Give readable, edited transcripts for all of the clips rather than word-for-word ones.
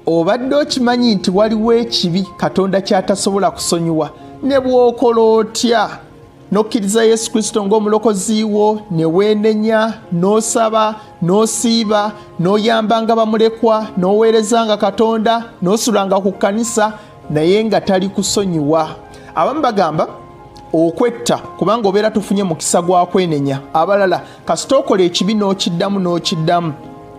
obadde okimanyi nti waliwo ekibi Katonda kyatasobola kusonyiwa ne bw'okola otya n'okkiriza Yesu Kristo ng'omulokozi wo ne weenenya n'osaba n'osiiba n'oyambanga bamulekwa n'oweerezanga Katonda n'osulanga ku kkanisa naye nga tali kusonyiwa. Abamu bagamba okwetta kubanga obeera tufunye mukisa gwa kwenenya. Abalala kasita okola ekibi n'okiddamu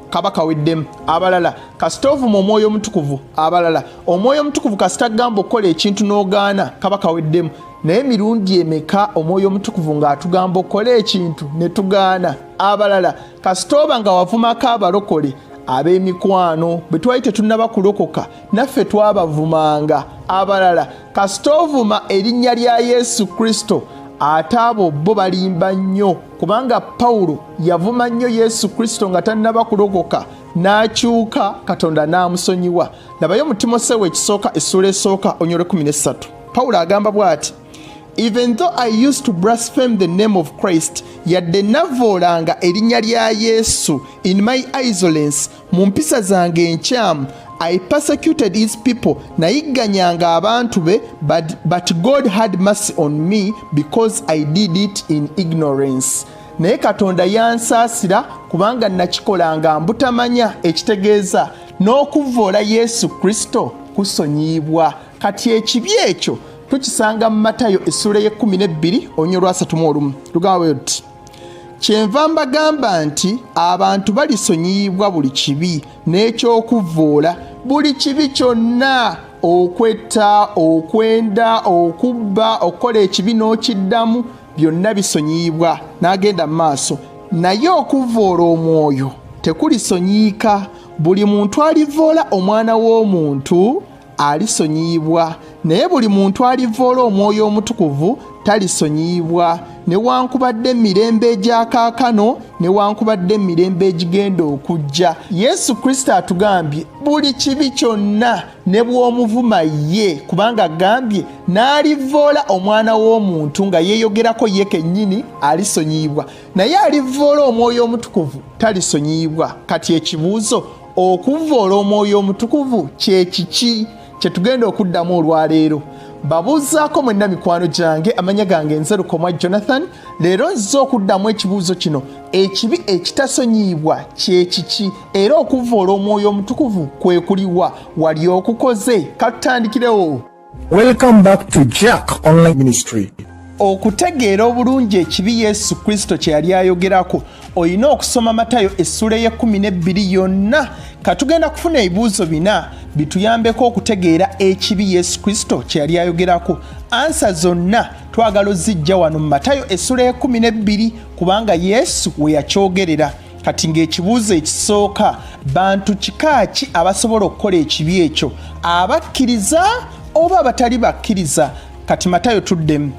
kaba kaweddemu. Abalala kasita ovuma Omwoyo Omutukuvu. Abalala Omwoyo Omutukuvu kasita gamba okukola ekintu n'ogaana kaba kaweddemu. Naye mirundi emeka Omwoyo Omutukuvu ng'atugamba okukola ekintu ne tugaana? Abalala kasita oba nga wavumako abalokole ab'emikwano bwe twali tetunnaba kulokoka naffe twabavumanga. Abalala kasita ovuma erinnya lya Yesu Kristo ate abo bo balimba nnyo kubanga Pawulo yavuma nnyo Yesu Kristo nga tannaba kulokoka n'akyuka Katonda n'amusonyiwa. Labayo mu Timoseewo ekisooka essula esooka onyole 13. Pawulo agamba bw'ati, even though I used to blaspheme the name of Christ, yadde navoolanga erinnya lya Yesu in my insolence, mu mpisa zange enkyamu, I persecuted his people, nayigganyanga abantu be, but God had mercy on me because I did it in ignorance. Naye Katonda yansaasira kubanga nakikolanga mbutamanya, ekitegeeza n'okuvvoola Yesu Kristo kusonyiibwa. Kati ekibi ekyo tukisanga mu Matayo essula ye 12 onyolwa 31. Lugamba luti, kyenva mbagamba nti abantu balisonyiibwa buli kibi n'ekyokuvvoola, buli kibi kyonna, okwetta, okwenda, okubba, okukola ekibi n'okiddamu, byonna bisonyiibwa. N'agenda mu maaso, naye okuvvoola Omwoyo tekulisonyiika. Buli muntu alivvoola Omwana w'Omuntu alisonyiibwa, naye buli muntu alivvoola Omwoyo Omutukuvu talisonyiibwa, newankubadde emirembe egya kaakano newankubadde emirembe egigenda okujja. Yesu Kristo atugambye buli kibi kyonna ne bw'omuvuma ye, kubanga agambye n'alivvoola Omwana w'Omuntu nga yeeyogerako ye kennyini alisonyiibwa, naye alivvoola Omwoyo Omutukuvu talisonyiibwa. Kati ekibuuzo, okuvvoola Omwoyo Omutukuvu kye kiki? Kye tugenda okuddamu olwaleero. Babuuzaako mwenna mikwano gyange, amanya gange nze Lukomwa Jonathan. Leero nzize okuddamu ekibuuzo kino, ekibi ekitasonyiibwa kye kiki era okuvvoola Omwoyo Omutukuvu kwe kuliwa? Wali okukoze? Katutandikirewo. Welcome back to Jack Online Ministry. Okutegeera obulungi ekibi Yesu Kristo kye yali ayogerako, olina okusoma Matayo essula ye 12 yonna. Katugenda kufuna ebibuuzo 4 bituyambeko okutegeera ekibi Yesu Kristo kye yali ayogerako. Ansa zonna twagala ozijja wano mu Matayo essula ye 12 kubanga Yesu we yakyogerera. Kati ng'ekibuuzo ekisooka, bantu kika ki abasobola okukola ekibi ekyo? Abakkiriza oba abatali bakkiriza? Kati Matayo tuddemu.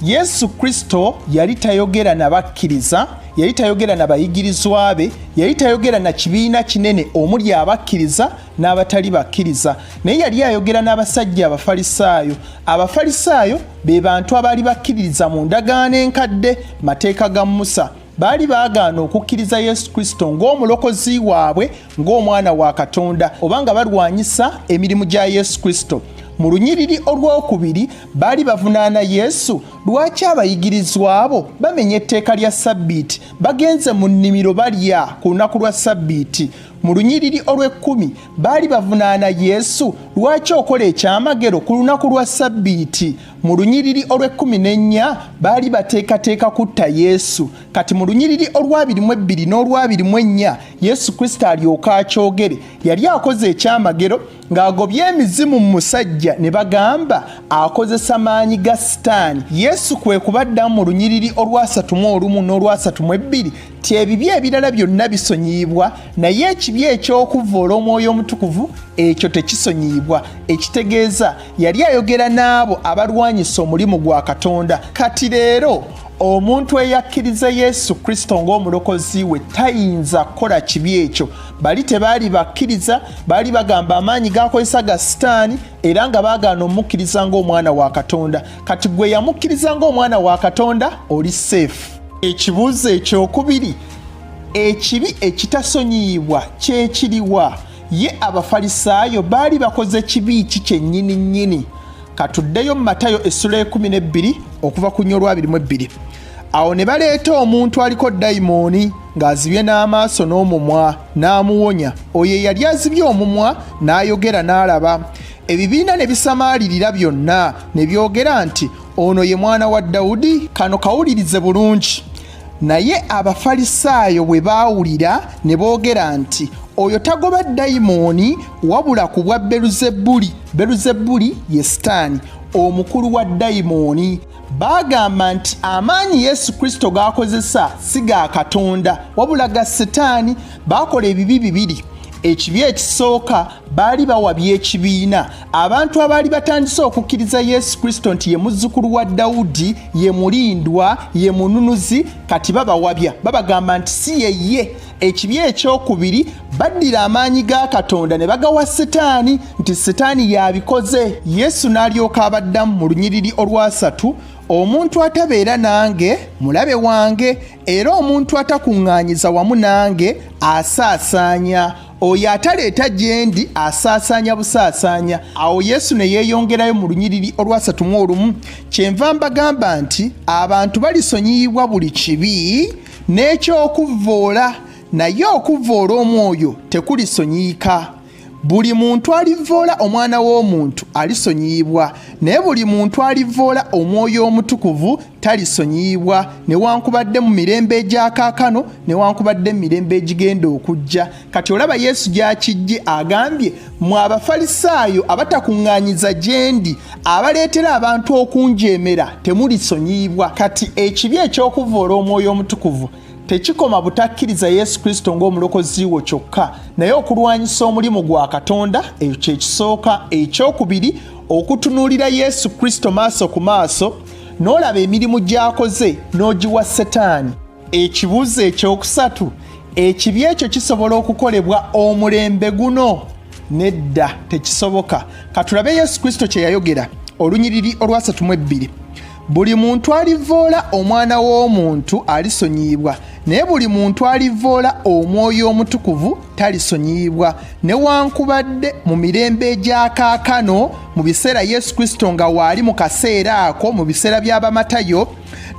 Yesu Kristo yali tayogera na bakkiriza, yali tayogera na bayigirizwa be, yali tayogera na kibiina kinene omuli abakkiriza n'abatali bakkiriza, naye yali ayogera n'abasajja Abafalisaayo. Abafalisaayo be bantu abaali bakkiririza mu ndagaano enkadde, mateeka ga Musa. Baali baagaana okukkiriza Yesu Kristo ng'omulokozi waabwe, ng'omwana wa Katonda, obanga balwanyisa emirimu gya Yesu Kristo. Mu lunyiriri olwokubiri baali bavunaana Yesu lwaki abayigirizwa abo bamenya etteeka lya Ssabbiiti, bagenze mu nnimiro balya ku lunaku lwa Ssabbiiti. Mu lunyiriri olw'ekkumi baali bavunaana Yesu lwaki okola ekyamagero ku lunaku lwa Ssabbiiti. Mu lunyiriri olw'ekkuminennya baali bateekateeka kutta Yesu. Kati mu lunyiriri olw'22 n'olw'24 Yesu Kristo alyoka akyogere, yali akoze ekyamagero ng'agobye emizimu mu musajja ne bagamba akozesa maanyi ga Sitaani. Yesu kwe kubaddamu mu lunyiriri olw'31 n'olw'32 ti ebibi ebirala byonna bisonyiibwa, naye ekibi eky'okuvvoola Omwoyo Omutukuvu ekyo tekisonyiibwa. Ekitegeeza yali ayogera n'abo abalwanyisa omulimu gwa Katonda. Kati leero omuntu eyakkiriza Yesu Kristo ng'omulokozi we tayinza kukola kibi ekyo. Bali tebaali bakkiriza, baali bagamba amaanyi gakozesa ga Sitaani era nga baagaana omukkiriza ng'omwana wa Katonda. Kati gwe yamukkiriza ng'omwana wa Katonda oli safe. Ekibuuzo ekyokubiri, ekibi ekitasonyiibwa kye kiriwa? ye abafalisaayo baali bakoze kibi ki kyennyini nnyini. Katuddeyo mu Matayo essula 12 okuva ku nnyo 22. Awo ne baleeta omuntu aliko dayimooni ng'azibye n'amaaso n'omumwa n'amuwonya. Oyo yali azibye omumwa n'ayogera n'alaba. Ebibiina ne bisamaalirira byonna ne byogera nti ono ye mwana wa Dawudi. Kano kawulirize bulungi. Naye abafalisaayo bwe baawulira ne boogera nti oyo tagoba dayimooni wabula ku bwa Beelzebuli. Beelzebuli ye Sitaani, omukulu wa dayimooni. Bagamba nti amaanyi Yesu Kristo g'akozesa si ga Katonda wabula ga Sitaani. Baakola ebibi bibiri. Ekibi ekisooka baali bawabya ekibiina. Abantu abaali batandise okukkiriza Yesu Kristo nti ye muzzukulu wa Dawudi, ye mulindwa, ye mununuzi, kati babawabya. Babagamba nti si ye. Ekibi ekyokubiri baddira amaanyi ga Katonda ne bagawa Sitaani nti Sitaani yabikoze. Yesu n'alyoka abaddamu mu lunyiriri olwasatu, omuntu atabeera nange mulabe wange, era omuntu atakuŋŋaanyiza wamu nange asaasaanya. Oyo ataleeta gye ndi asaasaanya busaasaanya. Awo Yesu ne yeeyongerayo mu lunyiriri olwasatu mu olumu, kyenva mbagamba nti abantu balisonyiyibwa buli kibi n'ekyokuvvoola, naye okuvvoola omwoyo tekulisonyiika. Buli muntu alivvoola omwana w'omuntu alisonyiyibwa, naye buli muntu alivvoola omwoyo omutukuvu talisonyiyibwa, newankubadde mu mirembe egya kaakano newankubadde mu mirembe egigenda okujja. Kati olaba Yesu gy'akijje agambye, mwe abafalisaayo abatakuŋŋaanyiza gye ndi, abaleetera abantu okunjeemera, temulisonyiyibwa. Kati ekibi eky'okuvvoola omwoyo omutukuvu tekikoma butakkiriza Yesu Kristo ng'omulokozi wo kyokka, naye okulwanyisa omulimu gwa Katonda, ekyo kye kisooka. Ekyokubiri, okutunuulira Yesu Kristo maaso ku maaso n'olaba emirimu gy'akoze n'ogiwa Setaani. Ekibuuzo ekyokusatu, ekibi ekyo kisobola okukolebwa omulembe guno? Nedda, tekisoboka. Katulabe Yesu Kristo kye yayogera, olunyiriri olwasatu mu 2. Buli muntu alivvoola omwana w'omuntu alisonyiyibwa, naye buli muntu alivvoola omwoyo omutukuvu talisonyiyibwa. Newankubadde mu mirembe egya kaakano, mu biseera Yesu Kristo nga waali mu kaseera ako, mu biseera by'Abamatayo,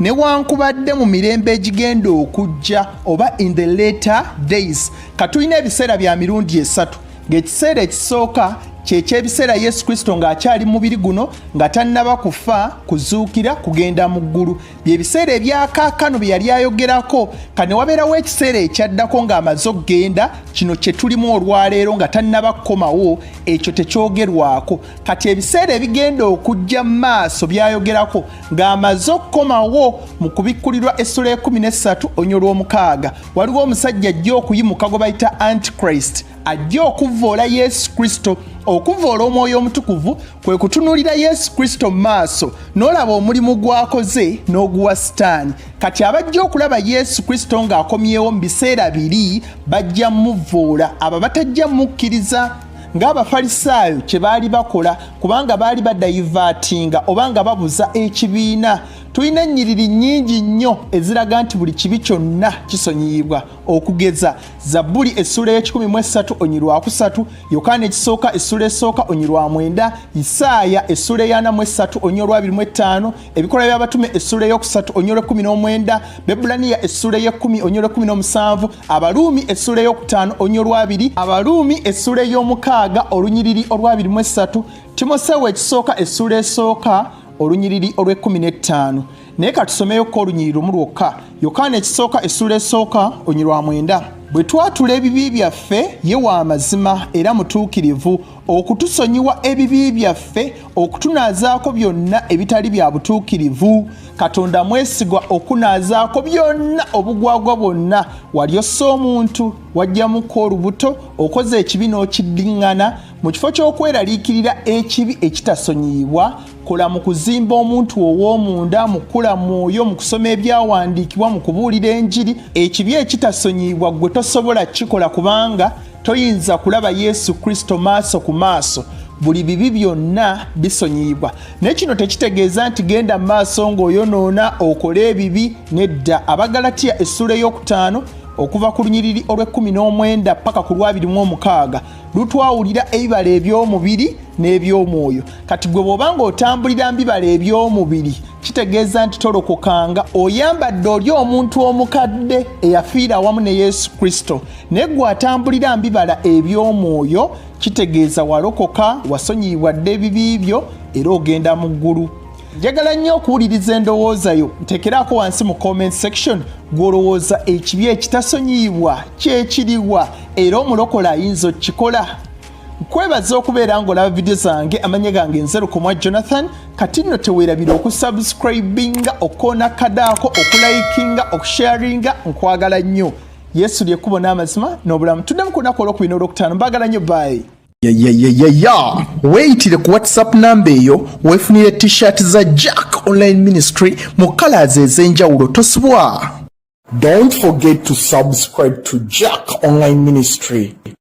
newankubadde mu mirembe egigenda okujja, oba in the later days. Katulina ebiseera bya mirundi esatu, ng'ekiseera ekisooka kyekyebiseera Yesu Kristo ng'akyali mu mubiri guno, nga tannaba kufa, kuzuukira, kugenda mu ggulu. Byebiseera ebyakaakano bye yali ayogerako. Kane wabeerawo ekiseera ekyaddako ng'amaze okugenda, kino kye tulimu olwaleero nga tannaba kukomawo, ekyo tekyogerwako. Kati ebiseera ebigenda okujja mu maaso byayogerako ng'amaze okukomawo. Mu kubikkulirwa essula 13 onnyo lw'omukaaga, waliwo omusajja ajja okuyimuka gwe bayita Antichrist, ajja okuvvoola Yesu Kristo. Okuvvoola omwoyo omutukuvu kwe kutunuulira Yesu Kristo mu maaso n'olaba omulimu gw'akoze n'oguwa Sitaani. Kati abajja okulaba Yesu Kristo ng'akomyewo mu biseera biri bajja muvvoola, abo batajja mukkiriza. Ng'Abafalisaayo kye baali bakola, kubanga baali badayivaatinga oba nga babuza ekibiina. Tulina ennyiriri nnyingi nnyo eziraga nti buli kibi kyonna kisonyiyibwa, okugeza Zabbuli essula 13 onnyi lwa 3, Yokaana ekisooka essula esooka onnyi lwa 9, Isaaya essula 43 onnyi lwa 25, Ebikola by'Abatume essula 3 onnyi lwa 19, Bebulaniya essula 10 onnyi lwa 17, Abaluumi essula 5 onnyi lwa 2, Abaluumi essula 6 olunyiriri olwa 23, Timoseewo ekisooka essula esooka olunyiriri olw'15. Naye katusomeyoko olunyiriri lumu lwokka, Yokaana ekisooka essula esooka onnyi lwa 9. Bwe twatula ebibi byaffe ye wa mazima era mutuukirivu, okutusonyiwa ebibi byaffe, okutunaazaako byonna ebitali bya butuukirivu. Katonda mwesigwa okunaazaako byonna obugwagwa bwonna. Wali ossa omuntu, wajjamuko olubuto, okoze ekibi n'okiddiŋŋana. Mu kifo ky'okweraliikirira ekibi ekitasonyiyibwa, kola mu kuzimba omuntu ow'omunda, mu kula mwoyo, mu kusoma ebyawandiikibwa, mu kubuulira enjiri. Ekibi ekitasonyiyibwa gwe tosobola kikola, kubanga toyinza kulaba Yesu Kristo maaso ku maaso. Buli bibi byonna bisonyiyibwa. Naye kino tekitegeeza nti genda mu maaso ng'oyonoona okole ebibi. Nedda. Abagalatiya essula 5 okuva ku lunyiriri olw'19 paka ku lw'26 lutwawulira ebibala eby'omubiri n'eby'omwoyo. Kati gwe bw'obanga otambulira mbibala eby'omubiri kitegeeza nti tolokokanga, oyambadde oli omuntu omukadde eyafiira awamu ne Yesu Kristo. Naye gwe atambulira mbibala eby'omwoyo kitegeeza walokoka, wasonyiyibwa dde ebibi byo era ogenda mu ggulu. Njagala nnyo okuwuliriza endowooza yo. Nteekeraako wansi mu comment section gw'olowooza ekibi ekitasonyiyibwa kyekiriwa era omulokola ayinza okukikola. Nkwebaza okubeera ng'olaba vidiyo zange. Amannya gange Nzerukumwa Jonathan. Kati nno teweerabira okusubscribinga, okukoona kadaako, okulayikinga, okusharinga. Nkwagala nnyo. Yesu ly'ekkubo n'amazima n'obulamu. Tuddemu ku lunaku olw'okubiri n'olwokutaano. Mbagala nnyo, bye. Weeyitire ku WhatsApp namba eyo weefunire t-shirt za Jack Online Ministry mu colors ez'enjawulo. Tosubwa. Don't forget to subscribe to Jack Online Ministry.